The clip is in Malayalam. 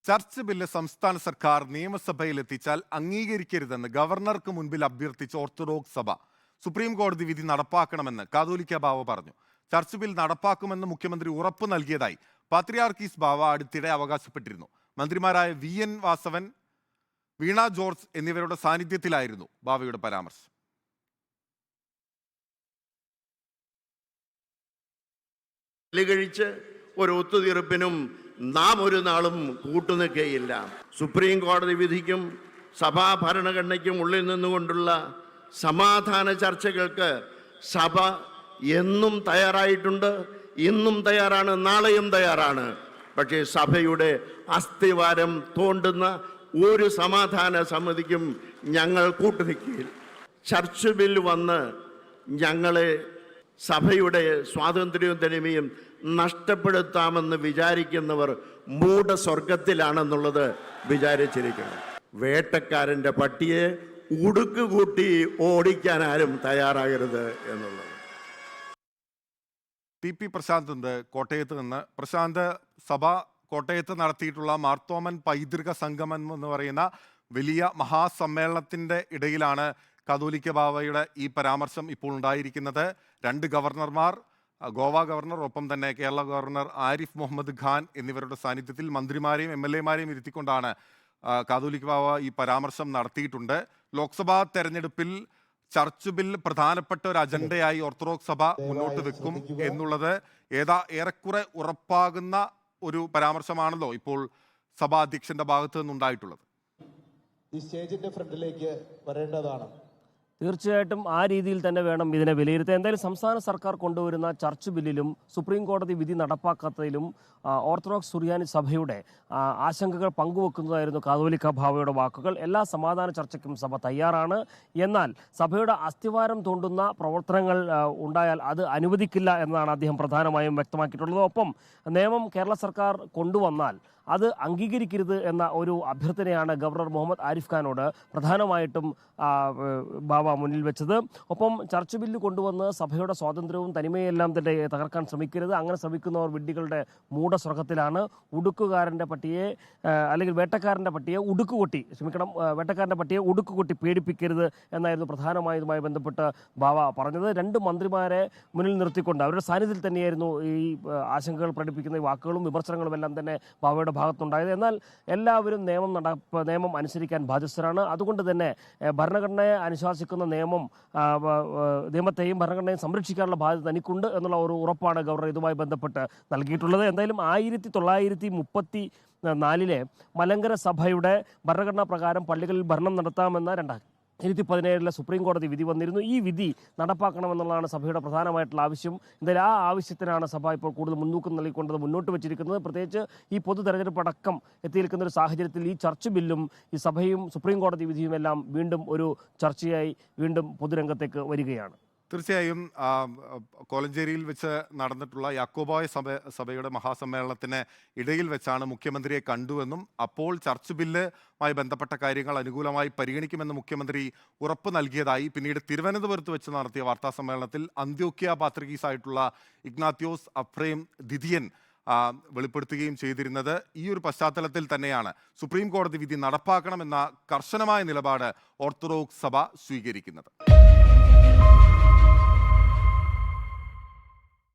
ചർച്ച് ബില്ല് സംസ്ഥാന സർക്കാർ നിയമസഭയിൽ എത്തിച്ചാൽ അംഗീകരിക്കരുതെന്ന് ഗവർണർക്ക് മുൻപിൽ അഭ്യർത്ഥിച്ച ഓർത്തഡോക്സ് സഭ സുപ്രീം കോടതി വിധി നടപ്പാക്കണമെന്ന് കാതോലിക്ക ബാവ പറഞ്ഞു. ചർച്ച് ബിൽ നടപ്പാക്കുമെന്ന് മുഖ്യമന്ത്രി ഉറപ്പ് നൽകിയതായി പാത്രിയാർക്കീസ് ബാവ അടുത്തിടെ അവകാശപ്പെട്ടിരുന്നു. മന്ത്രിമാരായ VN വാസവൻ, വീണ ജോർജ് എന്നിവരുടെ സാന്നിധ്യത്തിലായിരുന്നു ബാവയുടെ പരാമർശം. കഴിച്ച് ഒരു ഒത്തുതീർപ്പിനും നാം ഒരു നാളും കൂട്ടുനിൽക്കുകയില്ല. സുപ്രീം കോടതി വിധിക്കും സഭാ ഭരണഘടനയ്ക്കും ഉള്ളിൽ നിന്നുകൊണ്ടുള്ള സമാധാന ചർച്ചകൾക്ക് സഭ എന്നും തയ്യാറായിട്ടുണ്ട്, ഇന്നും തയ്യാറാണ്, നാളെയും തയ്യാറാണ്. പക്ഷേ സഭയുടെ അസ്ഥിവാരം തോണ്ടുന്ന ഒരു സമാധാന സമിതിക്കും ഞങ്ങൾ കൂട്ടുനിൽക്കുകയില്ല. ചർച്ച് ബിൽ വന്ന് ഞങ്ങളെ സഭയുടെ സ്വാതന്ത്ര്യവും തനിമയും നഷ്ടപ്പെടുത്താമെന്ന് വിചാരിക്കുന്നവർ മൂഢസ്വർഗത്തിലാണെന്നുള്ളത് വിചാരിച്ചിരിക്കണം. വേട്ടക്കാരൻ്റെ പട്ടിയെ ഉടുക്കുകൂട്ടി ഓടിക്കാൻ ആരും തയ്യാറാകരുത് എന്നുള്ളത്. TP പ്രശാന്ത് ഉണ്ട് കോട്ടയത്ത് നിന്ന്. പ്രശാന്ത്, സഭ കോട്ടയത്ത് നടത്തിയിട്ടുള്ള മാർത്തോമൻ പൈതൃക സംഗമം എന്ന് പറയുന്ന വലിയ മഹാസമ്മേളനത്തിൻ്റെ ഇടയിലാണ് കാതോലിക്ക ബാവയുടെ ഈ പരാമർശം ഇപ്പോൾ ഉണ്ടായിരിക്കുന്നത്. രണ്ട് ഗവർണർമാർ, ഗോവ ഗവർണർ, ഒപ്പം തന്നെ കേരള ഗവർണർ ആരിഫ് മുഹമ്മദ് ഖാൻ എന്നിവരുടെ സാന്നിധ്യത്തിൽ മന്ത്രിമാരെയും MLA-മാരെയും ഇരുത്തിക്കൊണ്ടാണ് കാതോലിക്ക ബാവ ഈ പരാമർശം നടത്തിയിട്ടുണ്ട്. ലോക്സഭാ തെരഞ്ഞെടുപ്പിൽ ചർച്ച് ബിൽ പ്രധാനപ്പെട്ട ഒരു അജണ്ടയായി ഓർത്തഡോക്സ് സഭ മുന്നോട്ട് വെക്കും എന്നുള്ളത് ഏറെക്കുറെ ഉറപ്പാകുന്ന ഒരു പരാമർശമാണല്ലോ ഇപ്പോൾ സഭാ അധ്യക്ഷന്റെ ഭാഗത്തു നിന്നുണ്ടായിട്ടുള്ളത്. ഈ സ്റ്റേജിന്റെ ഫ്രണ്ടിലേക്ക് വരേണ്ടതാണ്. തീർച്ചയായിട്ടും ആ രീതിയിൽ തന്നെ വേണം ഇതിനെ വിലയിരുത്താൻ. എന്തായാലും സംസ്ഥാന സർക്കാർ കൊണ്ടുവരുന്ന ചർച്ച് ബില്ലിലും സുപ്രീം കോടതി വിധി നടപ്പാക്കാത്തതിലും ഓർത്തഡോക്സ് സുറിയാനി സഭയുടെ ആശങ്കകൾ പങ്കുവെക്കുന്നതായിരുന്നു കാതോലിക്ക ബാവയുടെ വാക്കുകൾ. എല്ലാ സമാധാന ചർച്ചയ്ക്കും സഭ തയ്യാറാണ്, എന്നാൽ സഭയുടെ അസ്ഥിവാരം തോണ്ടുന്ന പ്രവർത്തനങ്ങൾ ഉണ്ടായാൽ അത് അനുവദിക്കില്ല എന്നാണ് അദ്ദേഹം പ്രധാനമായും വ്യക്തമാക്കിയിട്ടുള്ളത്. ഒപ്പം നിയമം കേരള സർക്കാർ കൊണ്ടുവന്നാൽ അത് അംഗീകരിക്കരുത് എന്ന ഒരു അഭ്യർത്ഥനയാണ് ഗവർണർ മുഹമ്മദ് ആരിഫ് ഖാനോട് പ്രധാനമായിട്ടും ബാവ മുന്നിൽ വെച്ചത്. ഒപ്പം ചർച്ച് ബില്ല് കൊണ്ടുവന്ന് സഭയുടെ സ്വാതന്ത്ര്യവും തനിമയെല്ലാം തന്നെ തകർക്കാൻ ശ്രമിക്കരുത്. അങ്ങനെ ശ്രമിക്കുന്നവർ വിഡ്ഢികളുടെ മൂഢസ്വർഗത്തിലാണ്. ഉടുക്കുകാരൻ്റെ പട്ടിയെ അല്ലെങ്കിൽ വേട്ടക്കാരൻ്റെ പട്ടിയെ വേട്ടക്കാരൻ്റെ പട്ടിയെ ഉടുക്കുകൊട്ടി പേടിപ്പിക്കരുത് എന്നായിരുന്നു പ്രധാനമായും ഇതുമായി ബന്ധപ്പെട്ട് ബാവ പറഞ്ഞത്. രണ്ട് മന്ത്രിമാരെ മുന്നിൽ നിർത്തിക്കൊണ്ട് അവരുടെ സാന്നിധ്യത്തിൽ തന്നെയായിരുന്നു ഈ ആശങ്കകൾ പ്രകടിപ്പിക്കുന്ന ഈ വാക്കുകളും വിമർശനങ്ങളും എല്ലാം തന്നെ ബാവയുടെ ഭാഗത്തുണ്ടായത്. എന്നാൽ എല്ലാവരും നിയമം അനുസരിക്കാൻ ബാധ്യസ്ഥരാണ്. അതുകൊണ്ട് തന്നെ ഭരണഘടനയെ അനുശാസിക്കുന്ന നിയമത്തെയും ഭരണഘടനയും സംരക്ഷിക്കാനുള്ള ബാധ്യത തനിക്കുണ്ട് എന്നുള്ള ഒരു ഉറപ്പാണ് ഗവർണർ ഇതുമായി ബന്ധപ്പെട്ട് നൽകിയിട്ടുള്ളത്. എന്തായാലും 1934 മലങ്കര സഭയുടെ ഭരണഘടനാ പ്രകാരം പള്ളികളിൽ ഭരണം നടത്താമെന്ന 2017 സുപ്രീം കോടതി വിധി വന്നിരുന്നു. ഈ വിധി നടപ്പാക്കണമെന്നുള്ളതാണ് സഭയുടെ പ്രധാനമായിട്ടുള്ള ആവശ്യം. എന്തായാലും ആ ആവശ്യത്തിനാണ് സഭ ഇപ്പോൾ കൂടുതൽ മുൻതൂക്കം നൽകിക്കൊണ്ട് മുന്നോട്ട് വെച്ചിരിക്കുന്നത്. പ്രത്യേകിച്ച് ഈ പൊതു തെരഞ്ഞെടുപ്പ് അടക്കം എത്തിയിരിക്കുന്ന ഒരു സാഹചര്യത്തിൽ ഈ ചർച്ച് ബില്ലും ഈ സഭയും സുപ്രീം കോടതി വിധിയും എല്ലാം വീണ്ടും ഒരു ചർച്ചയായി വീണ്ടും പൊതുരംഗത്തേക്ക് വരികയാണ്. തീർച്ചയായും കോലഞ്ചേരിയിൽ വെച്ച് നടന്നിട്ടുള്ള യാക്കോബായ സഭയുടെ മഹാസമ്മേളനത്തിന് ഇടയിൽ വെച്ചാണ് മുഖ്യമന്ത്രിയെ കണ്ടുവെന്നും അപ്പോൾ ചർച്ച് ബില്ലുമായി ബന്ധപ്പെട്ട കാര്യങ്ങൾ അനുകൂലമായി പരിഗണിക്കുമെന്ന് മുഖ്യമന്ത്രി ഉറപ്പ് നൽകിയതായി പിന്നീട് തിരുവനന്തപുരത്ത് വെച്ച് നടത്തിയ വാർത്താ സമ്മേളനത്തിൽ അന്ത്യോക്യ പാത്രികീസായിട്ടുള്ള ഇഗ്നാത്യോസ് അഫ്രേം ദിദിയൻ വെളിപ്പെടുത്തുകയും ചെയ്തിരുന്നത്. ഈ ഒരു പശ്ചാത്തലത്തിൽ തന്നെയാണ് സുപ്രീം കോടതി വിധി നടപ്പാക്കണമെന്ന കർശനമായ നിലപാട് ഓർത്തഡോക്സ് സഭ സ്വീകരിക്കുന്നത്.